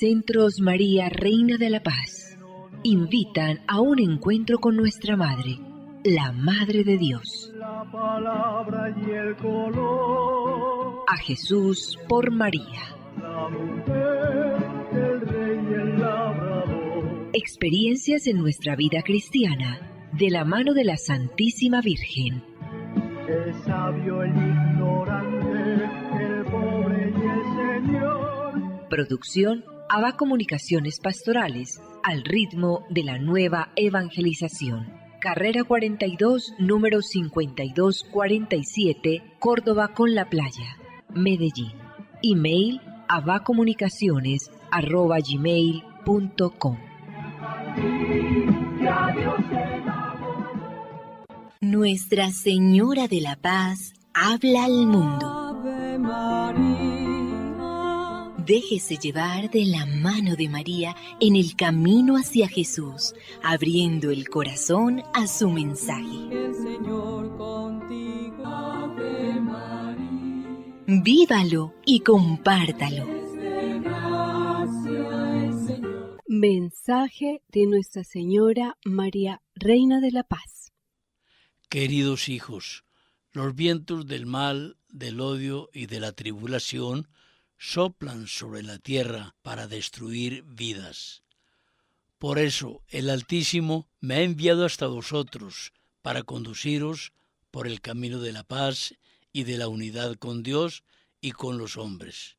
Centros María, Reina de la Paz, invitan a un encuentro con nuestra Madre, la Madre de Dios. La palabra y el color. A Jesús por María. La mujer, el rey y el labrador. Experiencias en nuestra vida cristiana, de la mano de la Santísima Virgen. El sabio, el ignorante, el pobre y el Señor. Producción ABA Comunicaciones Pastorales, al ritmo de la nueva evangelización. Carrera 42, número 5247, Córdoba con la Playa, Medellín. Email abacomunicaciones@gmail.com. Nuestra Señora de la Paz habla al mundo. Ave María. Déjese llevar de la mano de María en el camino hacia Jesús, abriendo el corazón a su mensaje. El Señor contigo. Ave María. Vívalo y compártalo. Mensaje de Nuestra Señora María, Reina de la Paz. Queridos hijos, los vientos del mal, del odio y de la tribulación soplan sobre la tierra para destruir vidas. Por eso el Altísimo me ha enviado hasta vosotros para conduciros por el camino de la paz y de la unidad con Dios y con los hombres.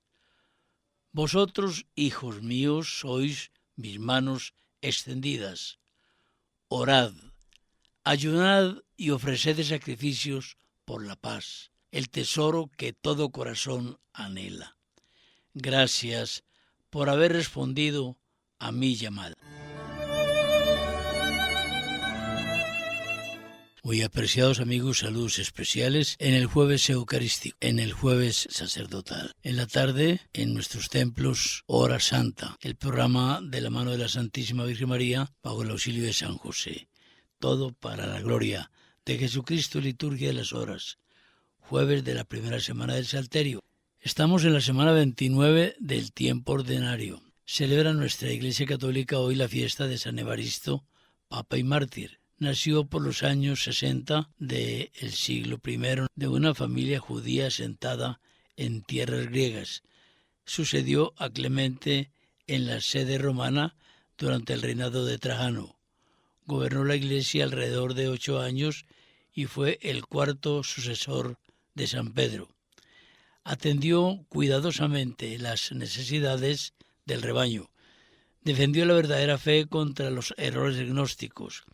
Vosotros, hijos míos, sois mis manos extendidas. Orad, ayunad y ofreced sacrificios por la paz, el tesoro que todo corazón anhela. Gracias por haber respondido a mi llamada. Muy apreciados amigos, saludos especiales en el jueves eucarístico, en el jueves sacerdotal. En la tarde, en nuestros templos, Hora Santa, el programa de la mano de la Santísima Virgen María bajo el auxilio de San José. Todo para la gloria de Jesucristo, liturgia de las horas. Jueves de la primera semana del Salterio. Estamos en la semana 29 del tiempo ordinario. Celebra nuestra Iglesia Católica hoy la fiesta de San Evaristo, Papa y Mártir. Nació por los años 60 del siglo I de una familia judía asentada en tierras griegas. Sucedió a Clemente en la sede romana durante el reinado de Trajano. Gobernó la Iglesia alrededor de 8 años y fue el cuarto sucesor de San Pedro. Atendió cuidadosamente las necesidades del rebaño. Defendió la verdadera fe contra los errores gnósticos.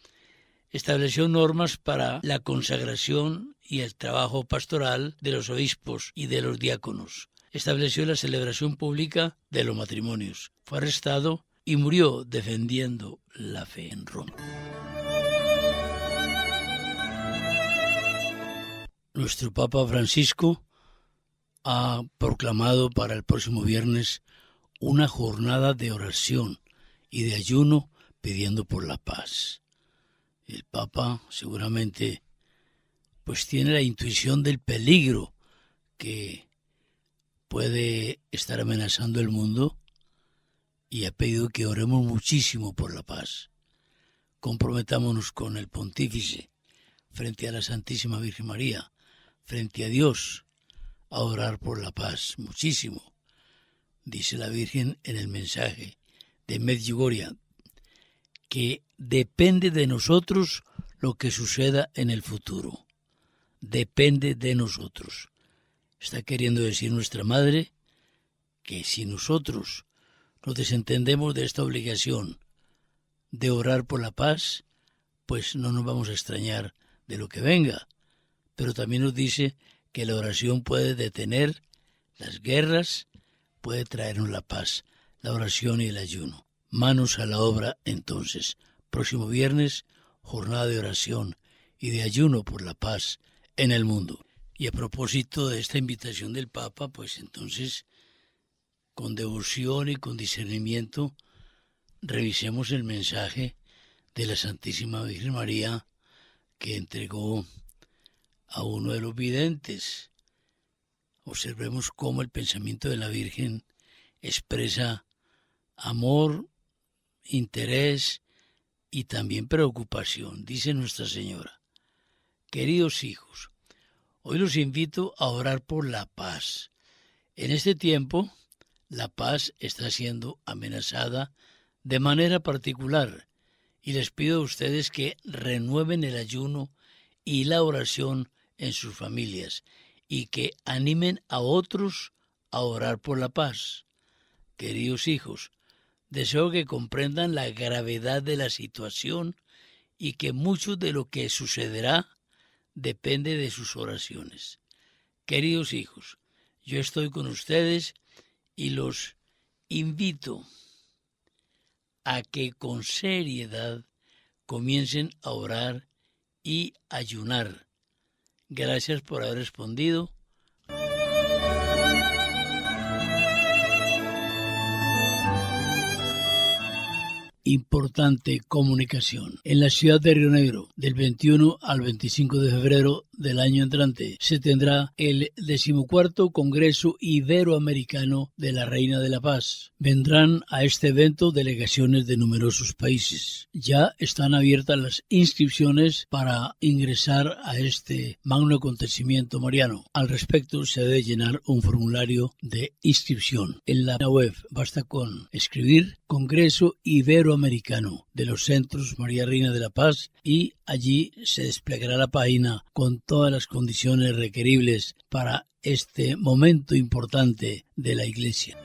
Estableció normas para la consagración y el trabajo pastoral de los obispos y de los diáconos. Estableció la celebración pública de los matrimonios. Fue arrestado y murió defendiendo la fe en Roma. Nuestro Papa Francisco ha proclamado para el próximo viernes una jornada de oración y de ayuno pidiendo por la paz. El Papa seguramente pues tiene la intuición del peligro que puede estar amenazando el mundo y ha pedido que oremos muchísimo por la paz. Comprometámonos con el Pontífice frente a la Santísima Virgen María, frente a Dios, a orar por la paz muchísimo. Dice la Virgen en el mensaje de Medjugorje que depende de nosotros lo que suceda en el futuro. Depende de nosotros. Está queriendo decir nuestra Madre que si nosotros nos desentendemos de esta obligación de orar por la paz, pues no nos vamos a extrañar de lo que venga. Pero también nos dice que la oración puede detener las guerras, puede traernos la paz, la oración y el ayuno. Manos a la obra, entonces. Próximo viernes, jornada de oración y de ayuno por la paz en el mundo. Y a propósito de esta invitación del Papa, pues entonces, con devoción y con discernimiento, revisemos el mensaje de la Santísima Virgen María que entregó a uno de los videntes. Observemos cómo el pensamiento de la Virgen expresa amor, interés y también preocupación, dice Nuestra Señora. Queridos hijos, hoy los invito a orar por la paz. En este tiempo, la paz está siendo amenazada de manera particular y les pido a ustedes que renueven el ayuno y la oración en sus familias y que animen a otros a orar por la paz. Queridos hijos, deseo que comprendan la gravedad de la situación y que mucho de lo que sucederá depende de sus oraciones. Queridos hijos, yo estoy con ustedes y los invito a que con seriedad comiencen a orar y ayunar. Gracias por haber respondido. Importante comunicación. En la ciudad de Río Negro, del 21 al 25 de febrero del año entrante, se tendrá el 14º Congreso Iberoamericano de la Reina de la Paz. Vendrán a este evento delegaciones de numerosos países. Ya están abiertas las inscripciones para ingresar a este magno acontecimiento mariano. Al respecto, se debe llenar un formulario de inscripción. En la web basta con escribir Congreso Iberoamericano de los Centros María Reina de la Paz y allí se desplegará la página con todas las condiciones requeribles para este momento importante de la Iglesia.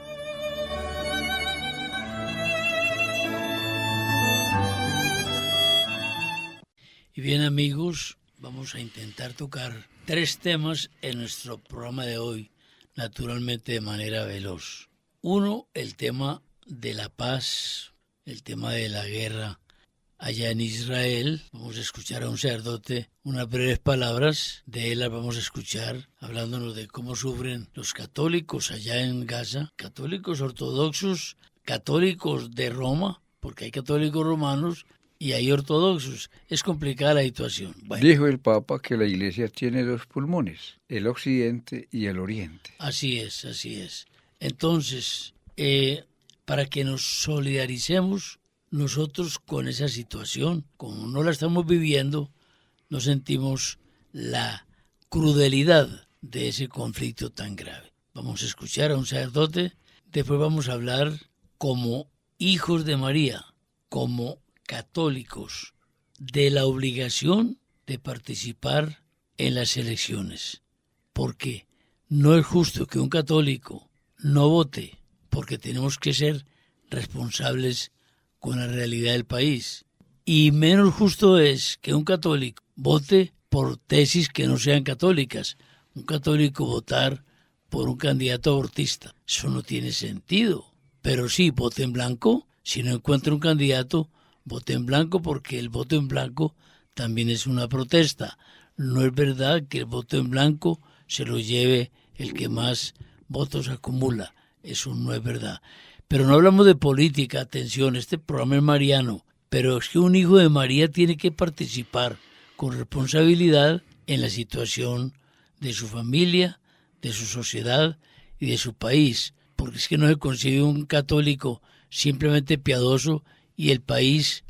Y bien, amigos, vamos a intentar tocar 3 temas en nuestro programa de hoy, naturalmente de manera veloz. 1, el tema de la paz, el tema de la guerra allá en Israel. Vamos a escuchar a un sacerdote unas breves palabras, de él las vamos a escuchar hablándonos de cómo sufren los católicos allá en Gaza, católicos ortodoxos, católicos de Roma, porque hay católicos romanos y hay ortodoxos. Es complicada la situación. Bueno, dijo el Papa que la Iglesia tiene 2 pulmones, el occidente y el oriente. Así es, así es. Entonces, para que nos solidaricemos nosotros con esa situación, como no la estamos viviendo, no sentimos la crudelidad de ese conflicto tan grave. Vamos a escuchar a un sacerdote, después vamos a hablar como hijos de María, como católicos, de la obligación de participar en las elecciones, porque no es justo que un católico no vote, porque tenemos que ser responsables con la realidad del país. Y menos justo es que un católico vote por tesis que no sean católicas. Un católico votar por un candidato abortista. Eso no tiene sentido. Pero sí, vote en blanco. Si no encuentra un candidato, vote en blanco, porque el voto en blanco también es una protesta. No es verdad que el voto en blanco se lo lleve el que más votos acumula. Eso no es verdad. Pero no hablamos de política, atención, este programa es mariano, pero es que un hijo de María tiene que participar con responsabilidad en la situación de su familia, de su sociedad y de su país, porque es que no se concibe un católico simplemente piadoso y el país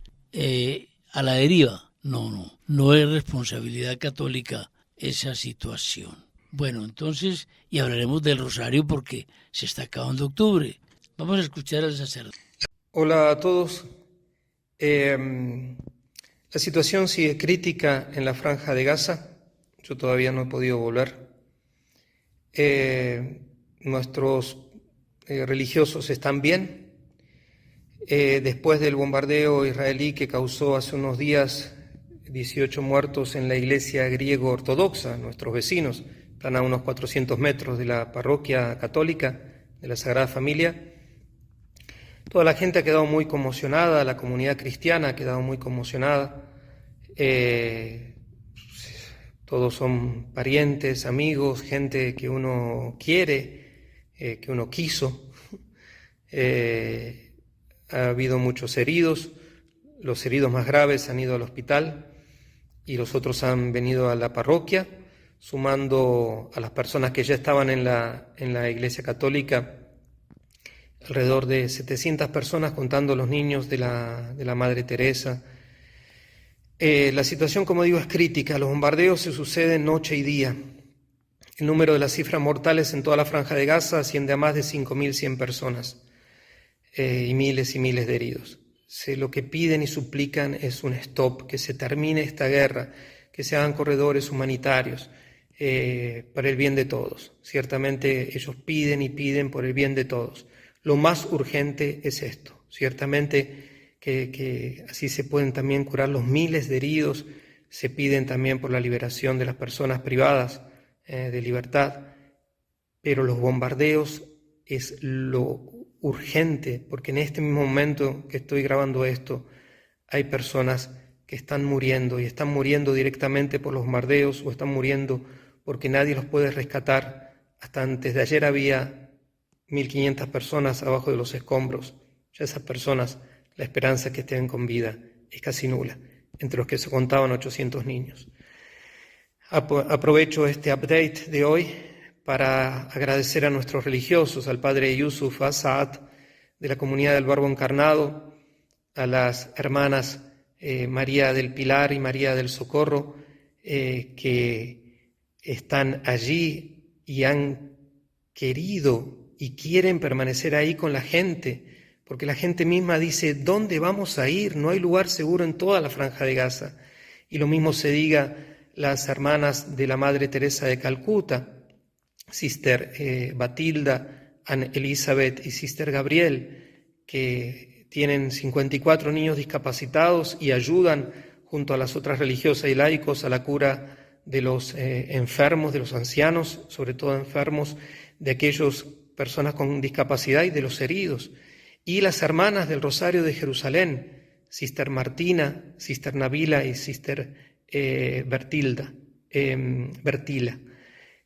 a la deriva. No es responsabilidad católica esa situación. Bueno, entonces, y hablaremos del rosario porque se está acabando octubre. Vamos a escuchar al sacerdote. Hola a todos. La situación sigue crítica en la Franja de Gaza. Yo todavía no he podido volver. Nuestros religiosos están bien. Después del bombardeo israelí que causó hace unos días 18 muertos en la iglesia griego ortodoxa, nuestros vecinos, están a unos 400 metros de la parroquia católica de la Sagrada Familia. Toda la gente ha quedado muy conmocionada, la comunidad cristiana ha quedado muy conmocionada. Todos son parientes, amigos, gente que uno quiere, que uno quiso. Ha habido muchos heridos, los heridos más graves han ido al hospital y los otros han venido a la parroquia, sumando a las personas que ya estaban en la Iglesia Católica. alrededor de 700 personas contando los niños de la Madre Teresa. La situación, como digo, es crítica. Los bombardeos se suceden noche y día. El número de las cifras mortales en toda la Franja de Gaza asciende a más de 5.100 personas y miles de heridos. Lo que piden y suplican es un stop, que se termine esta guerra, que se hagan corredores humanitarios para el bien de todos. Ciertamente ellos piden y piden por el bien de todos. Lo más urgente es esto. Ciertamente que así se pueden también curar los miles de heridos. Se piden también por la liberación de las personas privadas de libertad, pero los bombardeos es lo urgente, porque en este mismo momento que estoy grabando esto, hay personas que están muriendo, y están muriendo directamente por los bombardeos, o están muriendo porque nadie los puede rescatar. Hasta antes de ayer había 1.500 personas abajo de los escombros. Ya esas personas, la esperanza que estén con vida es casi nula, entre los que se contaban 800 niños. Aprovecho este update de hoy para agradecer a nuestros religiosos, al padre Yusuf Asad de la Comunidad del Verbo Encarnado, a las hermanas María del Pilar y María del Socorro, que están allí y han querido y quieren permanecer ahí con la gente, porque la gente misma dice: ¿dónde vamos a ir? No hay lugar seguro en toda la Franja de Gaza. Y lo mismo se diga las hermanas de la Madre Teresa de Calcuta, Sister Batilda, Anne Elizabeth y Sister Gabriel, que tienen 54 niños discapacitados y ayudan junto a las otras religiosas y laicos a la cura de los enfermos, de los ancianos, sobre todo enfermos, de aquellas personas con discapacidad y de los heridos. Y las hermanas del Rosario de Jerusalén, Sister Martina, Sister Nabila y Sister Bertila,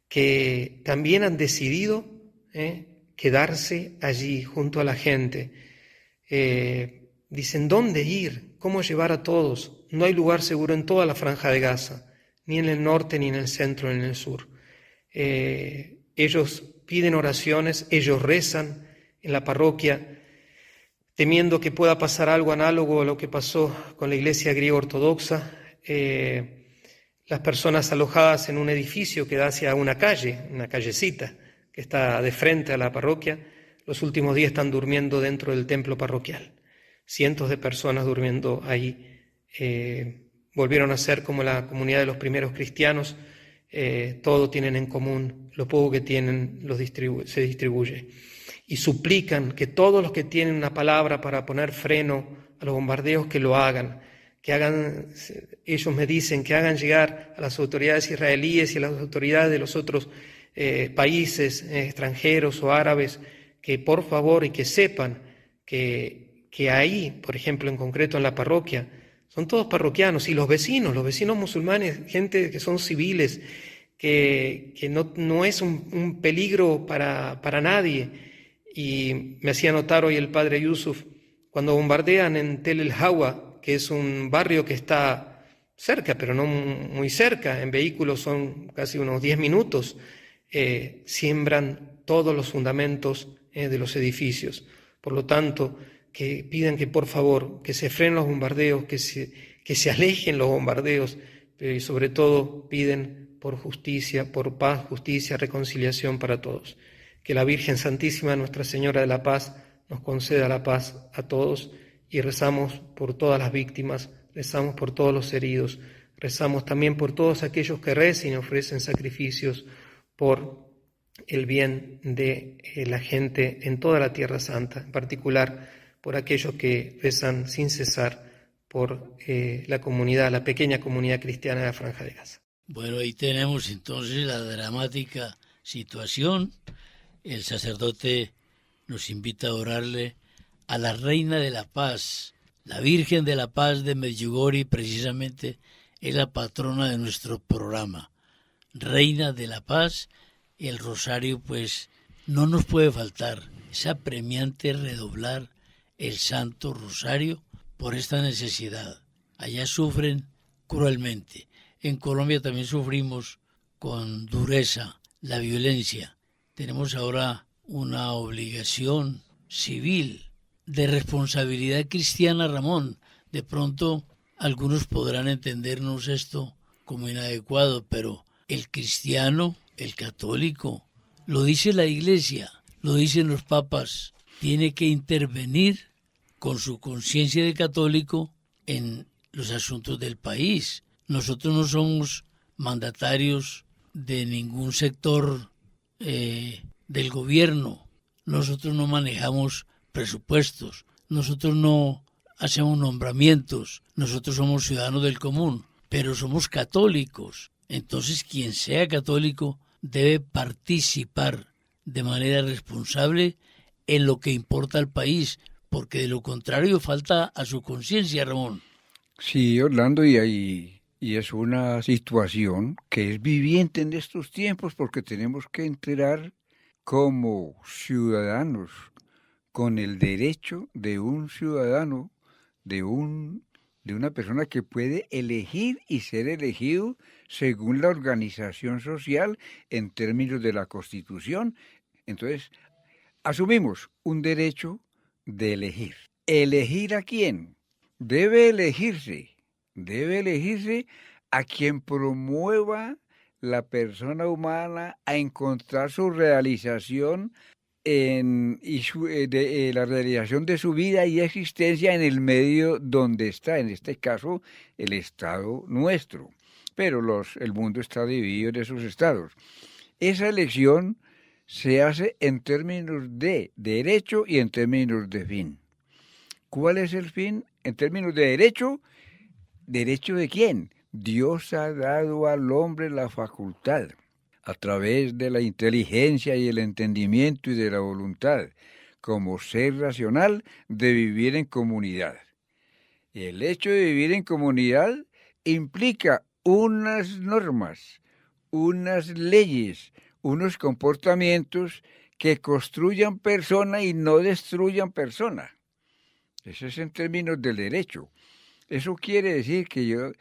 que también han decidido quedarse allí junto a la gente. Dicen: ¿dónde ir? ¿Cómo llevar a todos? No hay lugar seguro en toda la Franja de Gaza, ni en el norte, ni en el centro, ni en el sur. Ellos piden oraciones, ellos rezan en la parroquia, temiendo que pueda pasar algo análogo a lo que pasó con la Iglesia griega ortodoxa. Las personas alojadas en un edificio que da hacia una calle, una callecita que está de frente a la parroquia, los últimos días están durmiendo dentro del templo parroquial. Cientos de personas durmiendo ahí. Volvieron a ser como la comunidad de los primeros cristianos. Todo tienen en común, lo poco que tienen se distribuye. Y suplican que todos los que tienen una palabra para poner freno a los bombardeos, que lo hagan. Ellos me dicen que hagan llegar a las autoridades israelíes y a las autoridades de los otros países extranjeros o árabes, que por favor, y que sepan que ahí, por ejemplo, en concreto en la parroquia, son todos parroquianos, y los vecinos musulmanes, gente que son civiles, que no es un peligro para nadie. Y me hacía notar hoy el padre Yusuf, cuando bombardean en Tel El Hawa, que es un barrio que está cerca, pero no muy cerca, en vehículos son casi unos 10 minutos, siembran todos los fundamentos de los edificios. Por lo tanto, que pidan que por favor, que se frenen los bombardeos, que se alejen los bombardeos, pero y sobre todo piden por justicia, por paz, justicia, reconciliación para todos. Que la Virgen Santísima, Nuestra Señora de la Paz, nos conceda la paz a todos, y rezamos por todas las víctimas, rezamos por todos los heridos, rezamos también por todos aquellos que rezan y ofrecen sacrificios por el bien de la gente en toda la Tierra Santa, en particular por aquellos que rezan sin cesar por la comunidad, la pequeña comunidad cristiana de la Franja de Gaza. Bueno, ahí tenemos entonces la dramática situación. El sacerdote nos invita a orarle a la Reina de la Paz. La Virgen de la Paz de Medjugorje precisamente es la patrona de nuestro programa. Reina de la Paz, el rosario pues no nos puede faltar. Es apremiante redoblar el Santo Rosario por esta necesidad. Allá sufren cruelmente. En Colombia también sufrimos con dureza la violencia. Tenemos ahora una obligación civil, de responsabilidad cristiana, Ramón. De pronto algunos podrán entendernos esto como inadecuado, pero el cristiano, el católico, lo dice la Iglesia, lo dicen los papas, tiene que intervenir con su conciencia de católico en los asuntos del país. Nosotros no somos mandatarios de ningún sector del gobierno. Nosotros no manejamos presupuestos. Nosotros no hacemos nombramientos. Nosotros somos ciudadanos del común, pero somos católicos. Entonces, quien sea católico debe participar de manera responsable en lo que importa al país, porque de lo contrario falta a su conciencia, Ramón. Sí, Orlando, y es una situación que es viviente en estos tiempos porque tenemos que entrar como ciudadanos con el derecho de un ciudadano, de una persona que puede elegir y ser elegido según la organización social en términos de la Constitución. Entonces, asumimos un derecho de elegir. ¿Elegir a quién? Debe elegirse a quien promueva la persona humana a encontrar su realización la realización de su vida y existencia en el medio donde está, en este caso, el Estado nuestro. Pero el mundo está dividido en esos estados. Esa elección se hace en términos de derecho y en términos de fin. ¿Cuál es el fin? En términos de derecho, ¿derecho de quién? Dios ha dado al hombre la facultad, a través de la inteligencia y el entendimiento y de la voluntad, como ser racional, de vivir en comunidad. El hecho de vivir en comunidad implica unas normas, unas leyes, unos comportamientos que construyan persona y no destruyan persona. Eso es en términos del derecho. Eso quiere decir que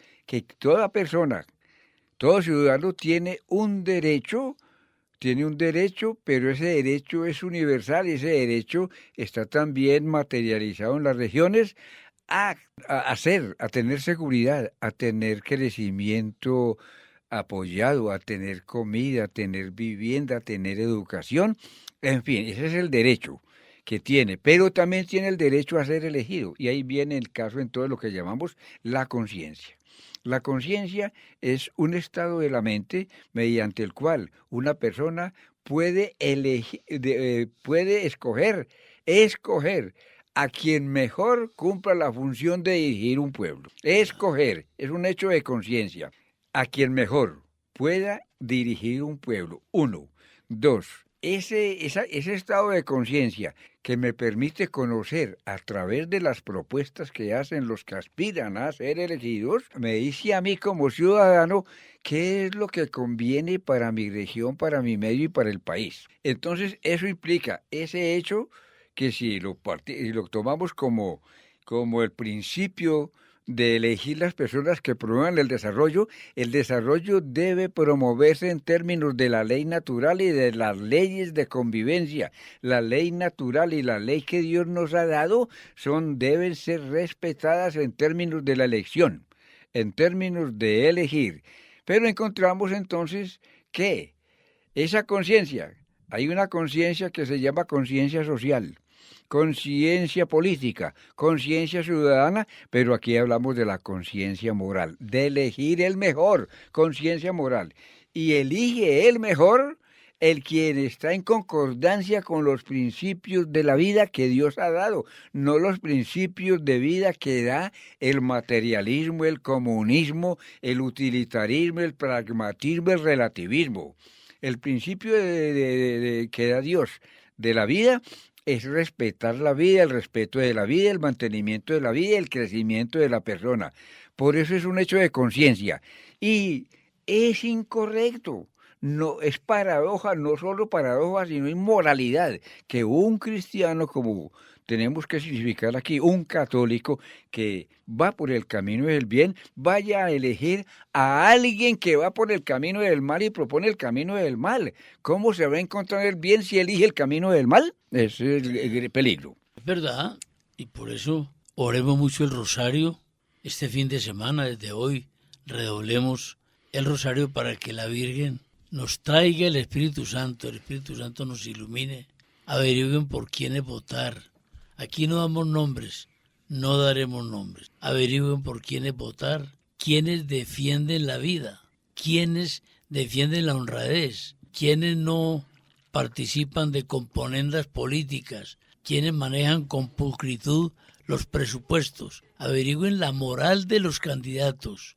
toda persona, todo ciudadano tiene un derecho, pero ese derecho es universal y ese derecho está también materializado en las regiones a tener seguridad, a tener crecimiento apoyado, a tener comida, a tener vivienda, a tener educación. En fin, ese es el derecho que tiene, pero también tiene el derecho a ser elegido. Y ahí viene el caso en todo lo que llamamos la conciencia. La conciencia es un estado de la mente mediante el cual una persona puede escoger a quien mejor cumpla la función de dirigir un pueblo. Escoger es un hecho de conciencia. A quien mejor pueda dirigir un pueblo. 1. 2. Ese estado de conciencia que me permite conocer a través de las propuestas que hacen los que aspiran a ser elegidos, me dice a mí como ciudadano qué es lo que conviene para mi región, para mi medio y para el país. Entonces eso implica ese hecho que si lo tomamos como el principio de elegir las personas que promuevan el desarrollo debe promoverse en términos de la ley natural y de las leyes de convivencia. La ley natural y la ley que Dios nos ha dado deben ser respetadas en términos de la elección, en términos de elegir. Pero encontramos entonces que esa conciencia, hay una conciencia que se llama conciencia social, conciencia política, conciencia ciudadana, pero aquí hablamos de la conciencia moral, de elegir el mejor, conciencia moral. Y elige el mejor el quien está en concordancia con los principios de la vida que Dios ha dado, no los principios de vida que da el materialismo, el comunismo, el utilitarismo, el pragmatismo, el relativismo. El principio que da Dios de la vida es respetar la vida, el respeto de la vida, el mantenimiento de la vida y el crecimiento de la persona. Por eso es un hecho de conciencia. Y es incorrecto, no es paradoja, no solo paradoja, sino inmoralidad, que un cristiano como tenemos que significar aquí un católico que va por el camino del bien, vaya a elegir a alguien que va por el camino del mal y propone el camino del mal. ¿Cómo se va a encontrar el bien si elige el camino del mal? Ese es el peligro. Es verdad, y por eso oremos mucho el rosario. Este fin de semana, desde hoy, redoblemos el rosario para que la Virgen nos traiga el Espíritu Santo nos ilumine. Averigüen por quiénes votar. Aquí no damos nombres, no daremos nombres. Averigüen por quiénes votar, quiénes defienden la vida, quiénes defienden la honradez, quiénes no participan de componendas políticas, quiénes manejan con pulcritud los presupuestos. Averigüen la moral de los candidatos.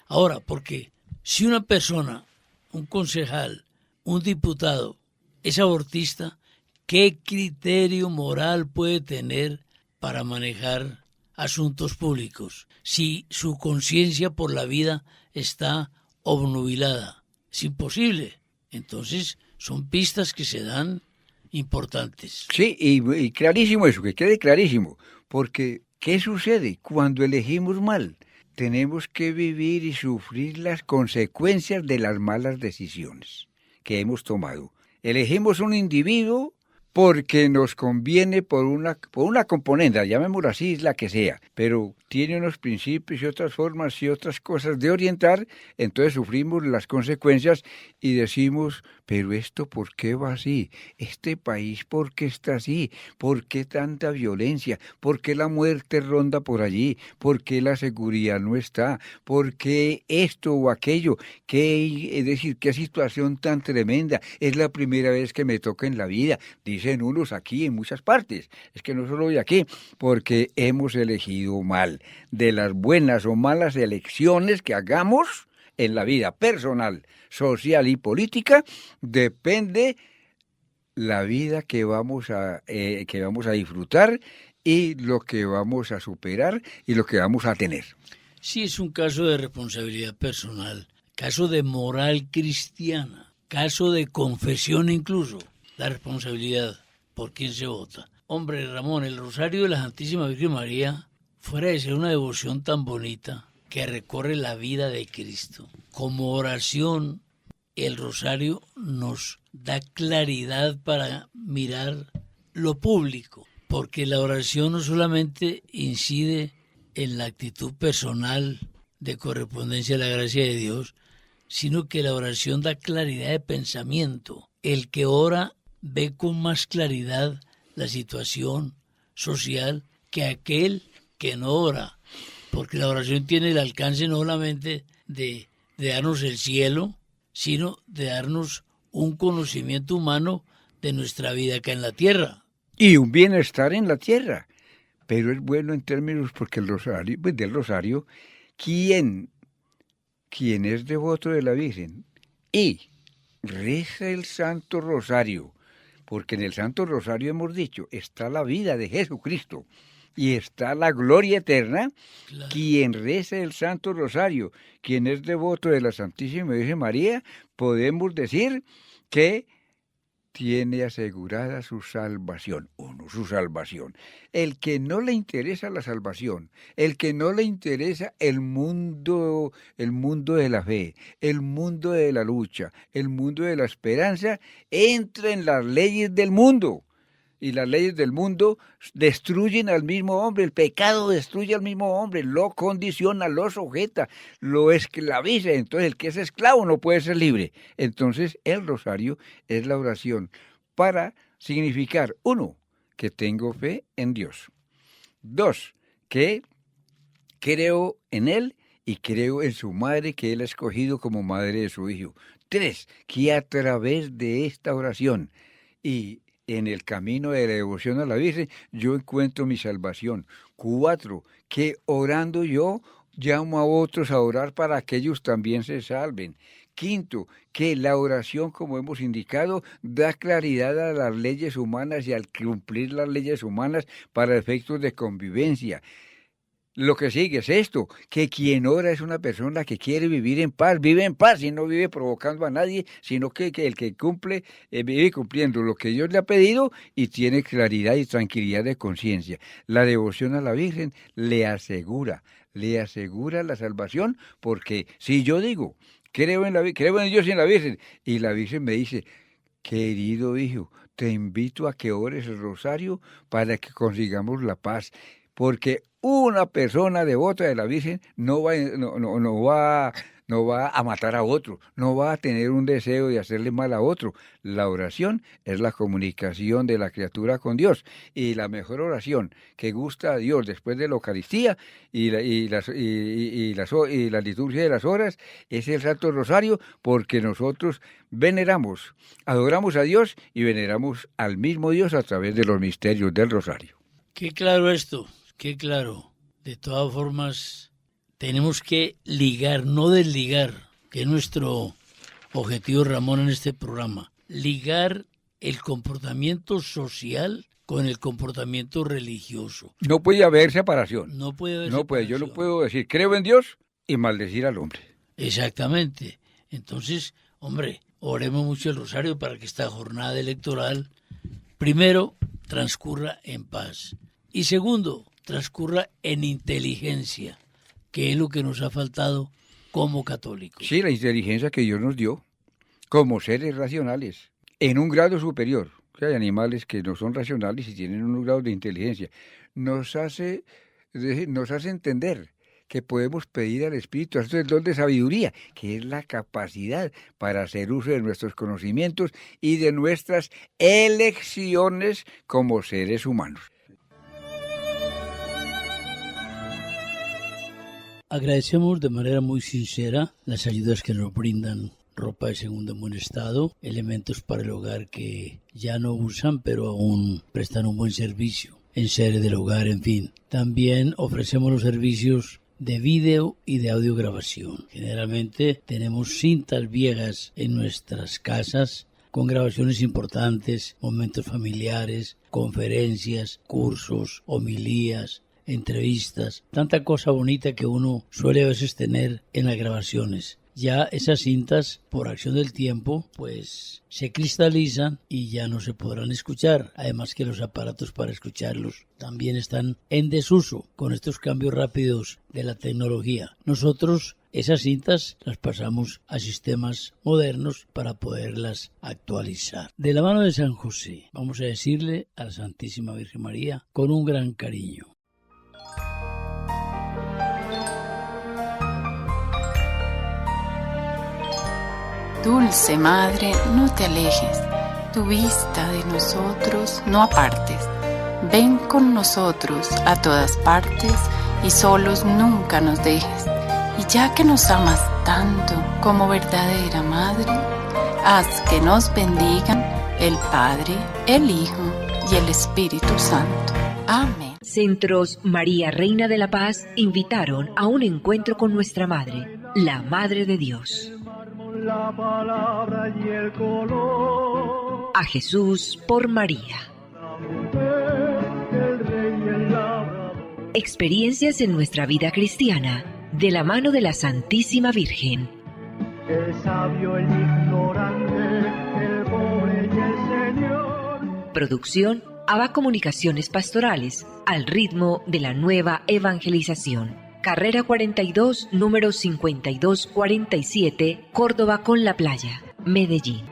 Ahora, porque si una persona, un concejal, un diputado, es abortista, ¿qué criterio moral puede tener para manejar asuntos públicos si su conciencia por la vida está obnubilada? Es imposible. Entonces, son pistas que se dan importantes. Sí, y clarísimo eso, que quede clarísimo, porque ¿qué sucede cuando elegimos mal? Tenemos que vivir y sufrir las consecuencias de las malas decisiones que hemos tomado. Elegimos un individuo porque nos conviene por una componenda, llamémoslo así, la que sea, pero tiene unos principios y otras formas y otras cosas de orientar, entonces sufrimos las consecuencias y decimos, pero esto ¿por qué va así? Este país ¿por qué está así? ¿Por qué tanta violencia? ¿Por qué la muerte ronda por allí? ¿Por qué la seguridad no está? ¿Por qué esto o aquello? Es decir, qué situación tan tremenda, es la primera vez que me toca en la vida, dicen unos aquí en muchas partes, es que no solo de aquí, porque hemos elegido mal. De las buenas o malas elecciones que hagamos en la vida personal, social y política, depende la vida que vamos a disfrutar y lo que vamos a superar y lo que vamos a tener. Sí, es un caso de responsabilidad personal, caso de moral cristiana, caso de confesión incluso, la responsabilidad por quién se vota. Hombre, Ramón, el Rosario de la Santísima Virgen María, fuera de ser una devoción tan bonita que recorre la vida de Cristo, como oración, el Rosario nos da claridad para mirar lo público, porque la oración no solamente incide en la actitud personal de correspondencia a la gracia de Dios, sino que la oración da claridad de pensamiento. El que ora ve con más claridad la situación social que aquel que no ora, porque la oración tiene el alcance no solamente de darnos el cielo, sino de darnos un conocimiento humano de nuestra vida acá en la tierra. Y un bienestar en la tierra. Pero es bueno en términos, porque el rosario, pues del rosario, quien es devoto de la Virgen y reza el Santo Rosario, porque en el Santo Rosario hemos dicho, está la vida de Jesucristo y está la gloria eterna. Claro. Quien reza el Santo Rosario, quien es devoto de la Santísima Virgen María, podemos decir que tiene asegurada su salvación, o no su salvación. El que no le interesa la salvación, el que no le interesa el mundo de la fe, el mundo de la lucha, el mundo de la esperanza, entra en las leyes del mundo. Y las leyes del mundo destruyen al mismo hombre, el pecado destruye al mismo hombre, lo condiciona, lo sujeta, lo esclaviza. Entonces el que es esclavo no puede ser libre. Entonces el rosario es la oración para significar, 1, que tengo fe en Dios. 2, que creo en Él y creo en su madre que Él ha escogido como madre de su hijo. 3, que a través de esta oración y en el camino de la devoción a la Virgen, yo encuentro mi salvación. 4, que orando yo, llamo a otros a orar para que ellos también se salven. 5, que la oración, como hemos indicado, da claridad a las leyes humanas y al cumplir las leyes humanas para efectos de convivencia. Lo que sigue es esto, que quien ora es una persona que quiere vivir en paz, vive en paz y no vive provocando a nadie, sino que el que cumple, vive cumpliendo lo que Dios le ha pedido y tiene claridad y tranquilidad de conciencia. La devoción a la Virgen le asegura la salvación, porque si yo digo, creo en Dios y en la Virgen, y la Virgen me dice, querido hijo, te invito a que ores el rosario para que consigamos la paz, porque una persona devota de la Virgen no va a matar a otro, no va a tener un deseo de hacerle mal a otro. La oración es la comunicación de la criatura con Dios, y la mejor oración que gusta a Dios después de la Eucaristía y la liturgia de las horas es el Santo Rosario, porque nosotros adoramos a Dios y veneramos al mismo Dios a través de los misterios del Rosario. Qué claro esto, qué claro. De todas formas, tenemos que ligar, no desligar, que es nuestro objetivo, Ramón, en este programa. Ligar el comportamiento social con el comportamiento religioso. No puede haber separación. No puede haber separación. Yo no puedo decir, creo en Dios y maldecir al hombre. Exactamente. Entonces, hombre, oremos mucho el rosario para que esta jornada electoral, primero, transcurra en paz. Y segundo, transcurra en inteligencia, que es lo que nos ha faltado como católicos. Sí, la inteligencia que Dios nos dio como seres racionales, en un grado superior. O sea, hay animales que no son racionales y tienen un grado de inteligencia. Nos hace entender que podemos pedir al Espíritu, esto es el don de sabiduría, que es la capacidad para hacer uso de nuestros conocimientos y de nuestras elecciones como seres humanos. Agradecemos de manera muy sincera las ayudas que nos brindan ropa de segunda en buen estado, elementos para el hogar que ya no usan pero aún prestan un buen servicio, enseres del hogar, en fin. También ofrecemos los servicios de vídeo y de audiograbación. Generalmente tenemos cintas viejas en nuestras casas con grabaciones importantes, momentos familiares, conferencias, cursos, homilías, entrevistas, tanta cosa bonita que uno suele a veces tener en las grabaciones. Ya esas cintas, por acción del tiempo, pues se cristalizan y ya no se podrán escuchar. Además que los aparatos para escucharlos también están en desuso con estos cambios rápidos de la tecnología. Nosotros esas cintas las pasamos a sistemas modernos para poderlas actualizar. De la mano de San José, vamos a decirle a la Santísima Virgen María con un gran cariño: Dulce Madre, no te alejes, tu vista de nosotros no apartes. Ven con nosotros a todas partes y solos nunca nos dejes. Y ya que nos amas tanto como verdadera Madre, haz que nos bendigan el Padre, el Hijo y el Espíritu Santo. Amén. Centros María Reina de la Paz invitaron a un encuentro con nuestra Madre, la Madre de Dios. La palabra y el color. A Jesús por María. La mujer, el rey y el labrador. Experiencias en nuestra vida cristiana, de la mano de la Santísima Virgen. El sabio, el ignorante, el pobre y el Señor. Producción ABA Comunicaciones Pastorales, al ritmo de la nueva evangelización. Carrera 42, número 5247, Córdoba con la Playa, Medellín.